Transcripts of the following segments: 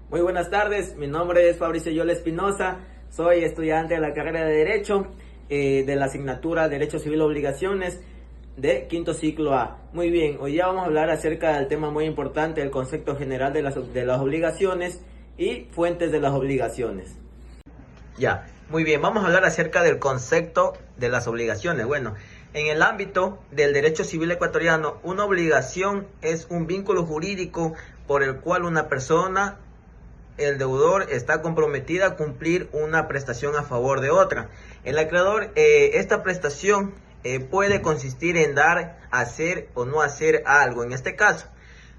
Muy buenas tardes, mi nombre es Fabricio Yola Espinosa, soy estudiante de la carrera de Derecho, de la asignatura Derecho Civil Obligaciones de quinto ciclo A. Muy bien, hoy ya vamos a hablar acerca del tema muy importante, el concepto general de las obligaciones y fuentes de las obligaciones. Ya, muy bien, vamos a hablar acerca del concepto de las obligaciones. Bueno, en el ámbito del derecho civil ecuatoriano, una obligación es un vínculo jurídico por el cual una persona, el deudor, está comprometida a cumplir una prestación a favor de otra. El acreedor, esta prestación puede consistir en dar, hacer o no hacer algo. En este caso,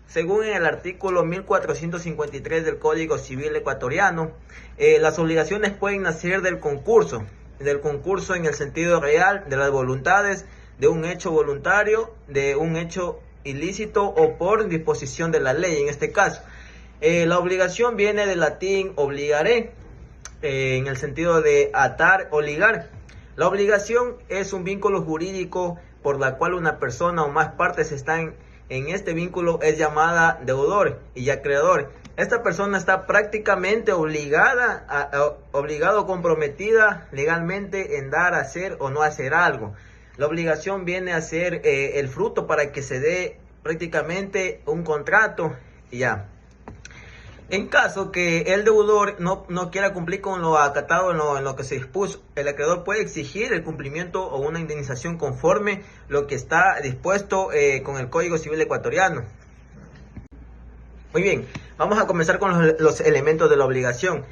según el artículo 1453 del Código Civil ecuatoriano, las obligaciones pueden nacer del concurso en el sentido real de las voluntades, de un hecho voluntario, de un hecho ilícito o por disposición de la ley. En este caso, la obligación viene del latín obligare, en el sentido de atar o ligar. La obligación es un vínculo jurídico por la cual una persona o más partes están en este vínculo, es llamada deudor y acreedor. Esta persona está prácticamente obligado o comprometida legalmente en dar, hacer o no hacer algo. La obligación viene a ser el fruto para que se dé prácticamente un contrato y ya. En caso que el deudor no quiera cumplir con lo acatado en lo que se dispuso, el acreedor puede exigir el cumplimiento o una indemnización conforme lo que está dispuesto con el Código Civil ecuatoriano. Muy bien, vamos a comenzar con los elementos de la obligación.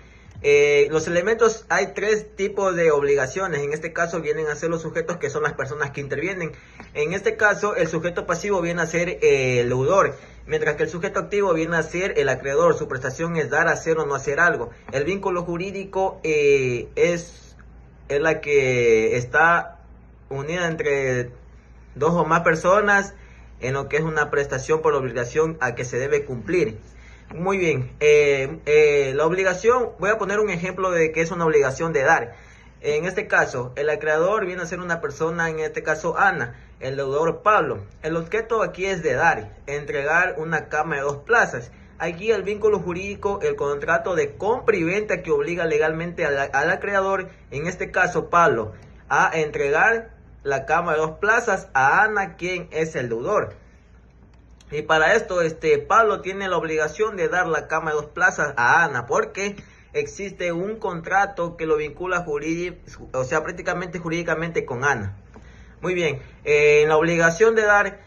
Los elementos, hay tres tipos de obligaciones. En este caso vienen a ser los sujetos, que son las personas que intervienen. En este caso, el sujeto pasivo viene a ser el deudor, mientras que el sujeto activo viene a ser el acreedor. Su prestación es dar, hacer o no hacer algo. El vínculo jurídico es la que está unida entre dos o más personas en lo que es una prestación por obligación a que se debe cumplir. Muy bien, la obligación, voy a poner un ejemplo de que es una obligación de dar. En este caso, el acreedor viene a ser una persona, en este caso Ana, el deudor Pablo. El objeto aquí es de dar, entregar una cama de 2 plazas. Aquí el vínculo jurídico, el contrato de compra y venta que obliga legalmente al acreedor, en este caso Pablo, a entregar la cama de 2 plazas a Ana, quien es el deudor. Y para esto, Pablo tiene la obligación de dar la cama de 2 plazas a Ana, porque existe un contrato que lo vincula prácticamente jurídicamente con Ana. Muy bien, en la obligación de dar,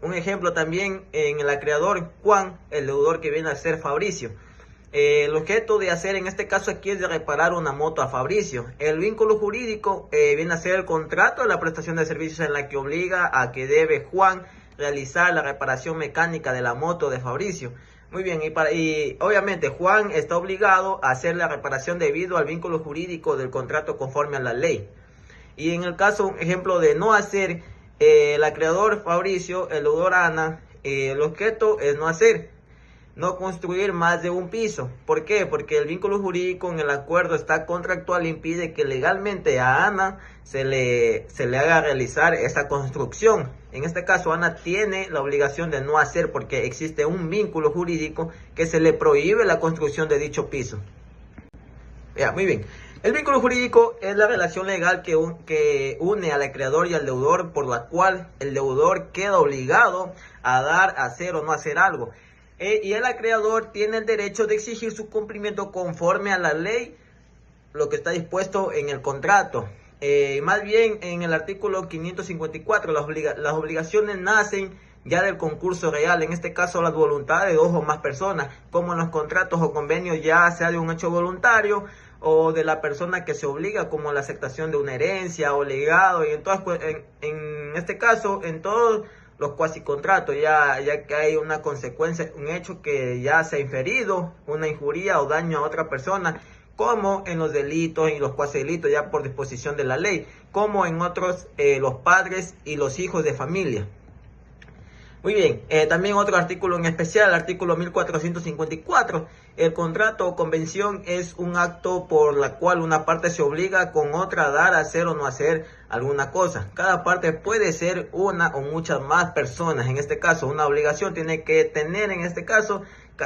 un ejemplo también en el acreedor Juan, el deudor que viene a ser Fabricio. El objeto de hacer en este caso aquí es de reparar una moto a Fabricio. El vínculo jurídico viene a ser el contrato de la prestación de servicios en la que obliga a que debe Juan realizar la reparación mecánica de la moto de Fabricio. Muy bien, y obviamente Juan está obligado a hacer la reparación debido al vínculo jurídico del contrato conforme a la ley. Y en el caso, un ejemplo de no hacer, el acreedor Fabricio, el deudor Ana, el objeto es no hacer, no construir más de un piso. ¿Por qué? Porque el vínculo jurídico en el acuerdo está contractual impide que legalmente a Ana se le haga realizar esa construcción. En este caso, Ana tiene la obligación de no hacer porque existe un vínculo jurídico que se le prohíbe la construcción de dicho piso. Ya, muy bien. El vínculo jurídico es la relación legal que une al acreedor y al deudor, por la cual el deudor queda obligado a dar, hacer o no hacer algo. Y el acreedor tiene el derecho de exigir su cumplimiento conforme a la ley, lo que está dispuesto en el contrato. Más bien, en el artículo 554, las obligaciones nacen ya del concurso real, en este caso las voluntades de 2 o más personas, como en los contratos o convenios, ya sea de un hecho voluntario o de la persona que se obliga, como la aceptación de una herencia o legado, y en este caso, en todos los cuasicontratos, ya que hay una consecuencia, un hecho que ya se ha inferido, una injuria o daño a otra persona, como en los delitos y los cuasidelitos ya por disposición de la ley, como en otros los padres y los hijos de familia. Muy bien, también otro artículo en especial, el artículo 1454. El contrato o convención es un acto por la cual una parte se obliga con otra a dar, hacer o no hacer alguna cosa. Cada parte puede ser una o muchas más personas. En este caso, una obligación tiene que tener, en este caso,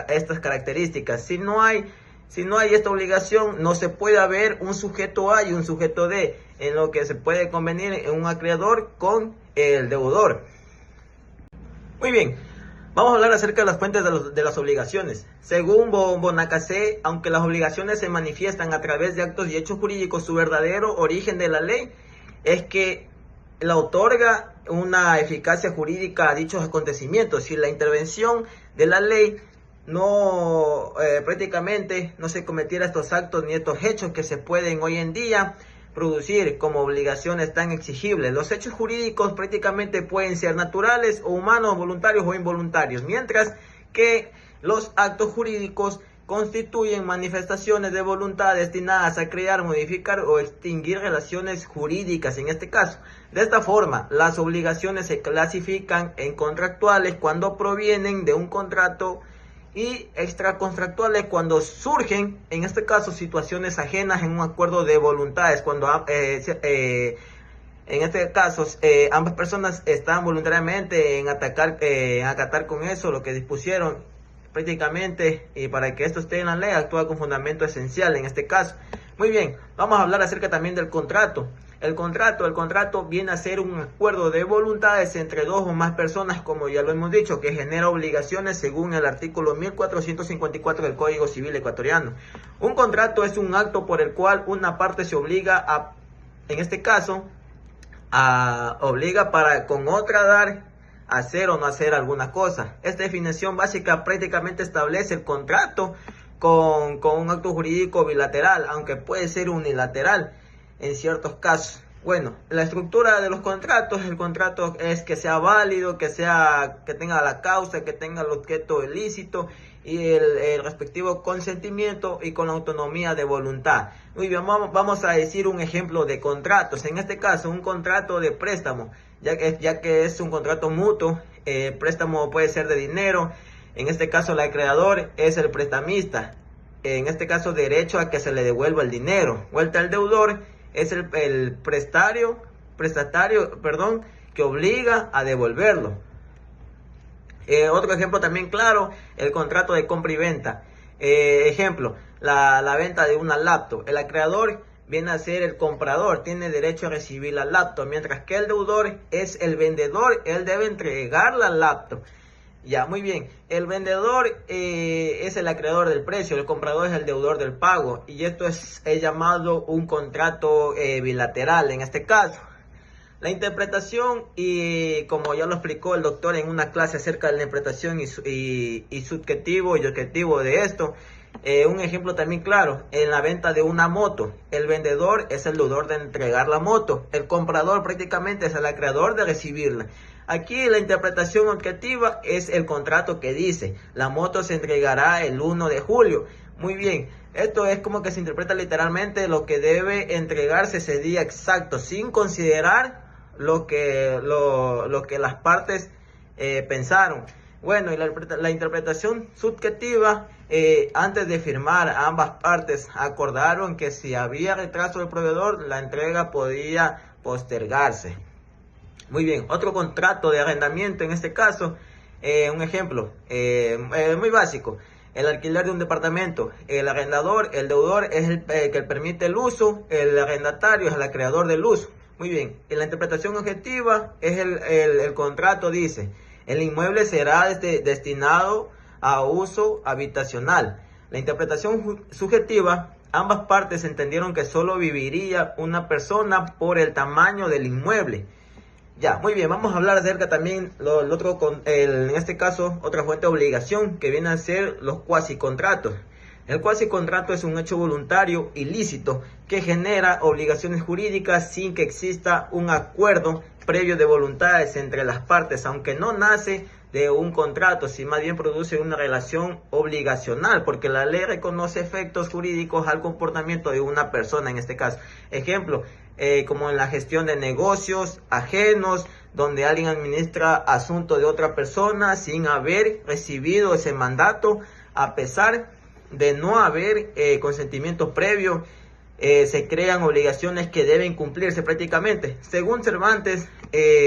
estas características. Si no hay esta obligación, no se puede haber un sujeto A y un sujeto D, en lo que se puede convenir en un acreedor con el deudor. Muy bien, vamos a hablar acerca de las fuentes de las obligaciones. Según Bonacase, aunque las obligaciones se manifiestan a través de actos y hechos jurídicos, su verdadero origen de la ley es que la otorga una eficacia jurídica a dichos acontecimientos. Si la intervención de la ley prácticamente no se cometiera estos actos ni estos hechos que se pueden hoy en día producir como obligaciones tan exigibles. Los hechos jurídicos prácticamente pueden ser naturales o humanos, voluntarios o involuntarios, mientras que los actos jurídicos constituyen manifestaciones de voluntad destinadas a crear, modificar o extinguir relaciones jurídicas en este caso. De esta forma, las obligaciones se clasifican en contractuales cuando provienen de un contrato y extracontractuales cuando surgen, en este caso, situaciones ajenas en un acuerdo de voluntades, cuando en este caso ambas personas están voluntariamente en acatar con eso lo que dispusieron prácticamente, y para que esto esté en la ley actúa con fundamento esencial en este caso. Muy bien, vamos a hablar acerca también del contrato. El contrato viene a ser un acuerdo de voluntades entre dos o más personas, como ya lo hemos dicho, que genera obligaciones según el artículo 1454 del Código Civil ecuatoriano. Un contrato es un acto por el cual una parte se obliga en este caso, obliga para con otra dar, hacer o no hacer alguna cosa. Esta definición básica prácticamente establece el contrato con un acto jurídico bilateral, aunque puede ser unilateral en ciertos casos. Bueno, la estructura de los contratos, el contrato es que sea válido, que tenga la causa, que tenga el objeto ilícito y el respectivo consentimiento y con la autonomía de voluntad. Muy bien, vamos a decir un ejemplo de contratos. En este caso, un contrato de préstamo, ya que es un contrato mutuo. Préstamo puede ser de dinero. En este caso, el acreedor es el prestamista. En este caso, derecho a que se le devuelva el dinero. Vuelta al deudor es el prestatario, que obliga a devolverlo. Otro ejemplo también claro, el contrato de compra y venta. Ejemplo, la venta de una laptop. El acreedor viene a ser el comprador, tiene derecho a recibir la laptop, mientras que el deudor es el vendedor, él debe entregar la laptop. Ya, muy bien. El vendedor es el acreedor del precio, el comprador es el deudor del pago, y esto es llamado un contrato bilateral en este caso. La interpretación, y como ya lo explicó el doctor en una clase acerca de la interpretación y subjetivo y objetivo de esto, un ejemplo también claro, en la venta de una moto, el vendedor es el deudor de entregar la moto, el comprador prácticamente es el acreedor de recibirla. Aquí la interpretación objetiva es el contrato que dice, la moto se entregará el 1 de julio. Muy bien, esto es como que se interpreta literalmente lo que debe entregarse ese día exacto, sin considerar lo que las partes pensaron. Bueno, y la interpretación subjetiva, antes de firmar, ambas partes acordaron que si había retraso del proveedor, la entrega podía postergarse. Muy bien, otro contrato de arrendamiento en este caso, un ejemplo muy básico, el alquiler de un departamento. El arrendador, el deudor es el que permite el uso, el arrendatario es el acreedor del uso. Muy bien, en la interpretación objetiva es el contrato dice, el inmueble será destinado a uso habitacional. La interpretación subjetiva, ambas partes entendieron que solo viviría una persona por el tamaño del inmueble. Ya, muy bien, vamos a hablar acerca también en este caso, otra fuente de obligación que viene a ser los cuasicontratos. El cuasicontrato es un hecho voluntario ilícito que genera obligaciones jurídicas sin que exista un acuerdo previo de voluntades entre las partes, aunque no nace de un contrato, si más bien produce una relación obligacional, porque la ley reconoce efectos jurídicos al comportamiento de una persona en este caso. Ejemplo, como en la gestión de negocios ajenos, donde alguien administra asuntos de otra persona sin haber recibido ese mandato, a pesar de no haber consentimiento previo. Se crean obligaciones que deben cumplirse prácticamente. Según Cervantes,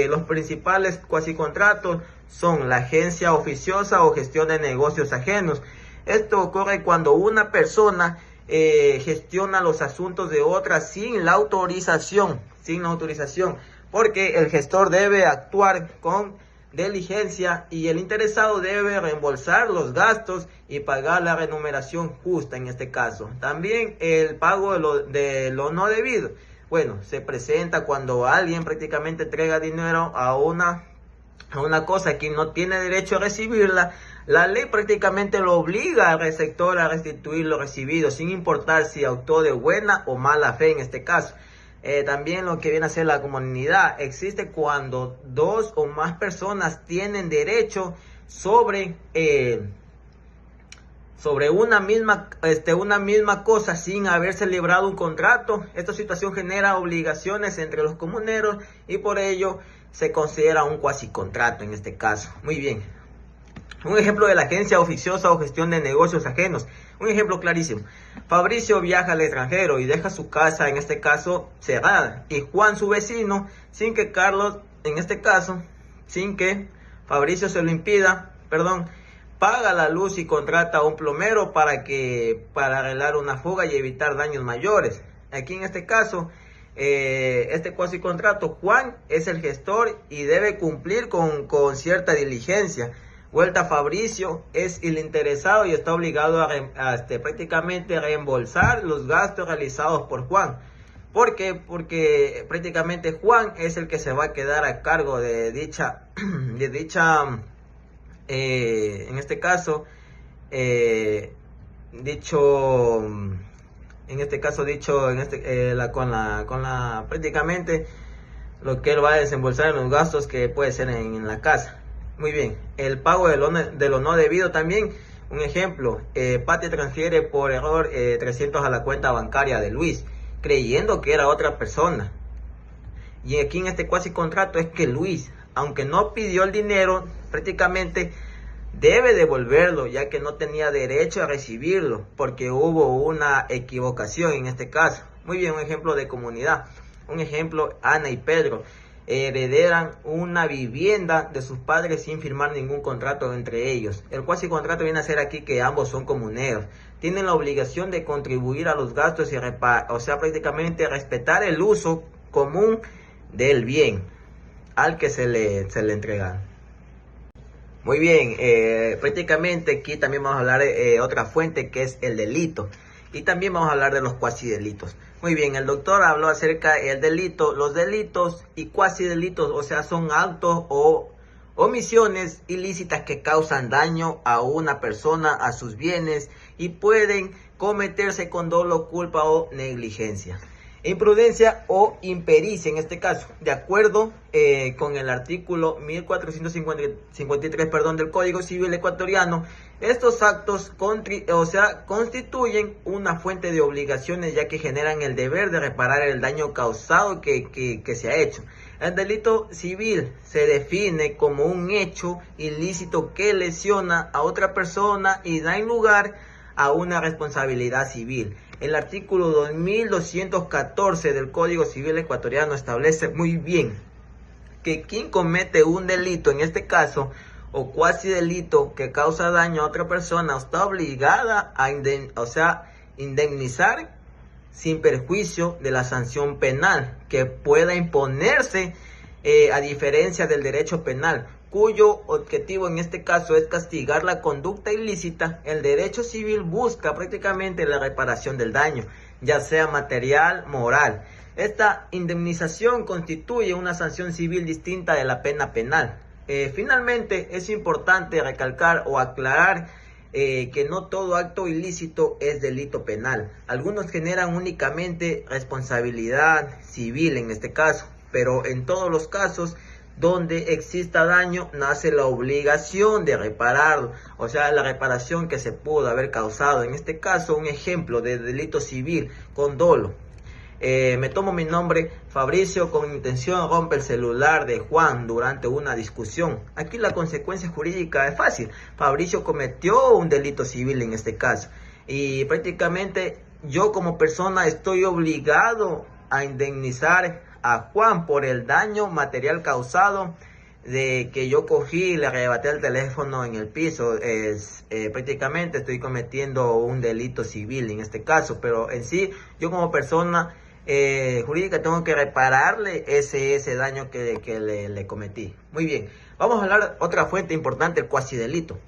los principales cuasicontratos son la agencia oficiosa o gestión de negocios ajenos. Esto ocurre cuando una persona gestiona los asuntos de otra sin la autorización, porque el gestor debe actuar con diligencia y el interesado debe reembolsar los gastos y pagar la remuneración justa en este caso. También el pago de lo no debido. Bueno, se presenta cuando alguien prácticamente entrega dinero a una cosa que no tiene derecho a recibirla. La ley prácticamente lo obliga al receptor a restituir lo recibido, sin importar si actuó de buena o mala fe en este caso. También lo que viene a ser la comunidad existe cuando dos o más personas tienen derecho sobre una misma cosa sin haber celebrado un contrato. Esta situación genera obligaciones entre los comuneros y por ello se considera un cuasicontrato en este caso. Muy bien. Un ejemplo de la agencia oficiosa o gestión de negocios ajenos. Un ejemplo clarísimo. Fabricio viaja al extranjero y deja su casa, en este caso, cerrada. Y Juan, su vecino, sin que Fabricio se lo impida, paga la luz y contrata a un plomero para arreglar una fuga y evitar daños mayores. Aquí en este caso, este cuasicontrato, Juan es el gestor y debe cumplir con cierta diligencia. Vuelta, Fabricio es el interesado y está obligado a prácticamente reembolsar los gastos realizados por Juan. ¿Por qué? Porque prácticamente Juan es el que se va a quedar a cargo de dicha en este caso, prácticamente lo que él va a desembolsar en los gastos que puede ser en la casa. Muy bien, el pago de lo no debido también. Un ejemplo, Pati transfiere por error 300 a la cuenta bancaria de Luis, creyendo que era otra persona. Y aquí en este cuasicontrato es que Luis, aunque no pidió el dinero, prácticamente debe devolverlo, ya que no tenía derecho a recibirlo, porque hubo una equivocación en este caso. Muy bien, un ejemplo de comunidad. Un ejemplo, Ana y Pedro heredan una vivienda de sus padres sin firmar ningún contrato entre ellos. El cuasicontrato viene a ser aquí que ambos son comuneros. Tienen la obligación de contribuir a los gastos y prácticamente respetar el uso común del bien al que se le entrega. Muy bien, prácticamente aquí también vamos a hablar de otra fuente que es el delito. Y también vamos a hablar de los cuasidelitos. Muy bien, el doctor habló acerca del delito. Los delitos y cuasidelitos, o sea, son actos o omisiones ilícitas que causan daño a una persona, a sus bienes, y pueden cometerse con dolo, culpa o negligencia. Imprudencia o impericia en este caso, de acuerdo con el artículo 1453 del Código Civil ecuatoriano. Estos actos constituyen una fuente de obligaciones, ya que generan el deber de reparar el daño causado que se ha hecho. El delito civil se define como un hecho ilícito que lesiona a otra persona y da lugar a una responsabilidad civil. El artículo 2214 del Código Civil ecuatoriano establece muy bien que quien comete un delito, en este caso, o cuasi delito que causa daño a otra persona, está obligada a indemnizar sin perjuicio de la sanción penal que pueda imponerse, a diferencia del derecho penal, cuyo objetivo en este caso es castigar la conducta ilícita. El derecho civil busca prácticamente la reparación del daño, ya sea material, moral. Esta indemnización constituye una sanción civil distinta de la pena penal. Finalmente, es importante recalcar o aclarar que no todo acto ilícito es delito penal. Algunos generan únicamente responsabilidad civil en este caso, pero en todos los casos donde exista daño, nace la obligación de repararlo, o sea, la reparación que se pudo haber causado. En este caso, un ejemplo de delito civil con dolo. Me tomo mi nombre, Fabricio, con intención rompe el celular de Juan durante una discusión. Aquí la consecuencia jurídica es fácil. Fabricio cometió un delito civil en este caso. Y prácticamente yo como persona estoy obligado a indemnizar a Juan por el daño material causado de que yo cogí y le arrebaté el teléfono en el piso. Prácticamente estoy cometiendo un delito civil en este caso, pero en sí yo como persona jurídica tengo que repararle ese daño que le cometí. Muy bien, vamos a hablar otra fuente importante, el cuasidelito.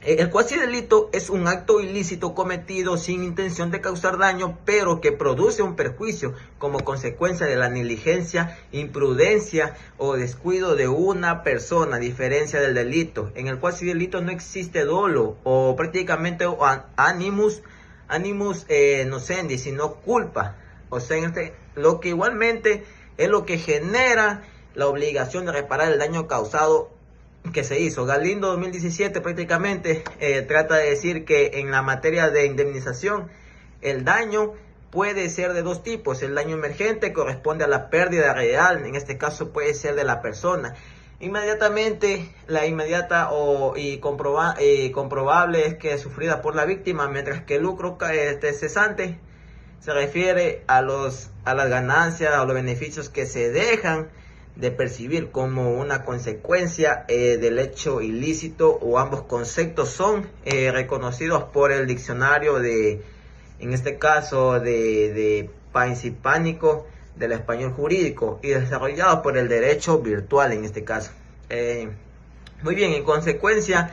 El cuasidelito es un acto ilícito cometido sin intención de causar daño, pero que produce un perjuicio como consecuencia de la negligencia, imprudencia o descuido de una persona, a diferencia del delito. En el cuasidelito no existe dolo o prácticamente animus nocendi, sino culpa. O sea, lo que igualmente es lo que genera la obligación de reparar el daño causado que se hizo. Galindo 2017 prácticamente trata de decir que en la materia de indemnización el daño puede ser de dos tipos. El daño emergente corresponde a la pérdida real, en este caso puede ser de la persona. Inmediatamente, la inmediata y comprobable es que es sufrida por la víctima, mientras que el lucro cesante se refiere a las ganancias o los beneficios que se dejan de percibir como una consecuencia del hecho ilícito, o ambos conceptos son reconocidos por el diccionario en este caso de Pains y Pánico del español jurídico, y desarrollados por el derecho virtual en este caso. Muy bien, en consecuencia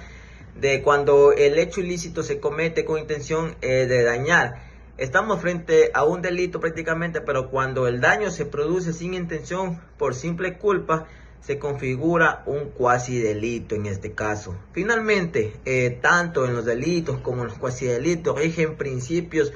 de cuando el hecho ilícito se comete con intención de dañar, estamos frente a un delito prácticamente, pero cuando el daño se produce sin intención por simple culpa, se configura un cuasidelito en este caso. Finalmente, tanto en los delitos como en los cuasidelitos rigen principios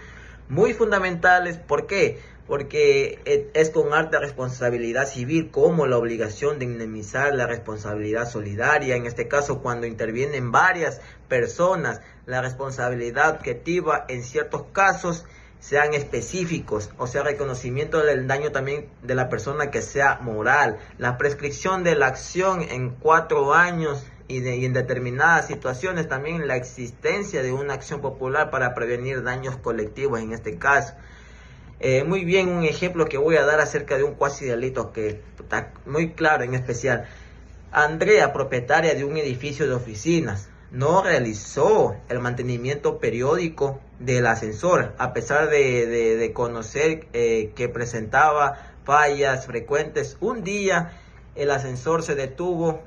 muy fundamentales. ¿Por qué? Porque es con alta responsabilidad civil, como la obligación de indemnizar, la responsabilidad solidaria, en este caso cuando intervienen varias personas, la responsabilidad objetiva en ciertos casos sean específicos, o sea, reconocimiento del daño también de la persona que sea moral, la prescripción de la acción en 4 años y en determinadas situaciones también la existencia de una acción popular para prevenir daños colectivos en este caso. Muy bien, un ejemplo que voy a dar acerca de un cuasidelito que está muy claro en especial. Andrea, propietaria de un edificio de oficinas, no realizó el mantenimiento periódico del ascensor, a pesar de conocer que presentaba fallas frecuentes. Un día el ascensor se detuvo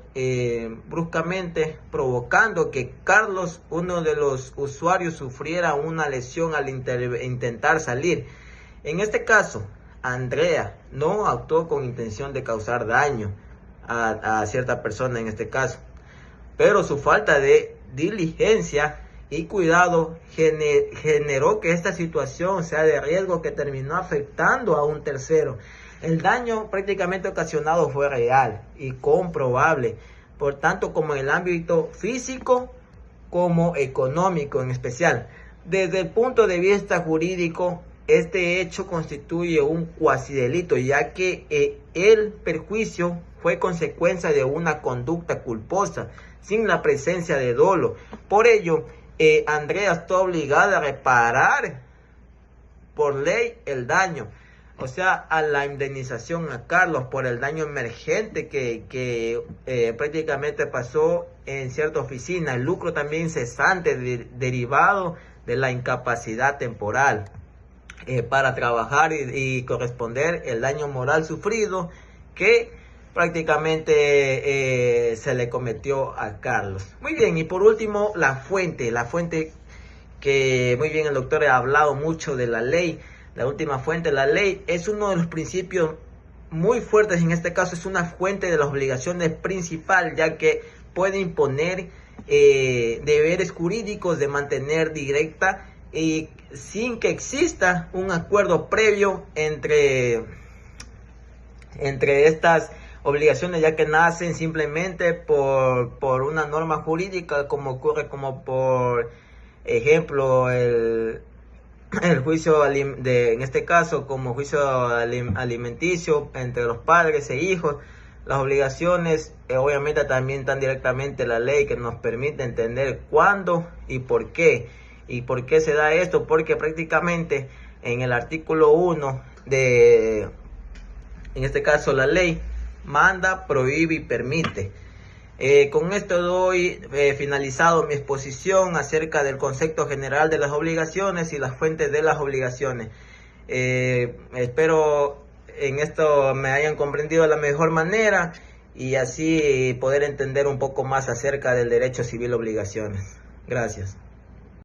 bruscamente, provocando que Carlos, uno de los usuarios, sufriera una lesión al intentar salir. En este caso, Andrea no actuó con intención de causar daño a cierta persona en este caso, pero su falta de diligencia y cuidado generó que esta situación sea de riesgo, que terminó afectando a un tercero. El daño prácticamente ocasionado fue real y comprobable, por tanto como en el ámbito físico como económico en especial. Desde el punto de vista jurídico, este hecho constituye un cuasidelito, ya que el perjuicio fue consecuencia de una conducta culposa, sin la presencia de dolo. Por ello, Andrea está obligada a reparar por ley el daño, o sea, a la indemnización a Carlos por el daño emergente que prácticamente pasó en cierta oficina, el lucro también cesante derivado de la incapacidad temporal para trabajar y corresponder el daño moral sufrido que prácticamente se le cometió a Carlos. Muy bien, y por último la fuente que muy bien el doctor ha hablado mucho de la ley. La última fuente, la ley, es uno de los principios muy fuertes. En este caso es una fuente de las obligaciones principal, ya que puede imponer deberes jurídicos de mantener directa y sin que exista un acuerdo previo entre estas obligaciones, ya que nacen simplemente por una norma jurídica, como ocurre como por ejemplo el juicio en este caso como juicio alimenticio entre los padres e hijos. Las obligaciones obviamente también están directamente en la ley, que nos permite entender cuándo y por qué. ¿Y por qué se da esto? Porque prácticamente en el artículo 1 en este caso la ley, manda, prohíbe y permite. Con esto doy finalizado mi exposición acerca del concepto general de las obligaciones y las fuentes de las obligaciones. Espero en esto me hayan comprendido de la mejor manera y así poder entender un poco más acerca del derecho civil obligaciones. Gracias.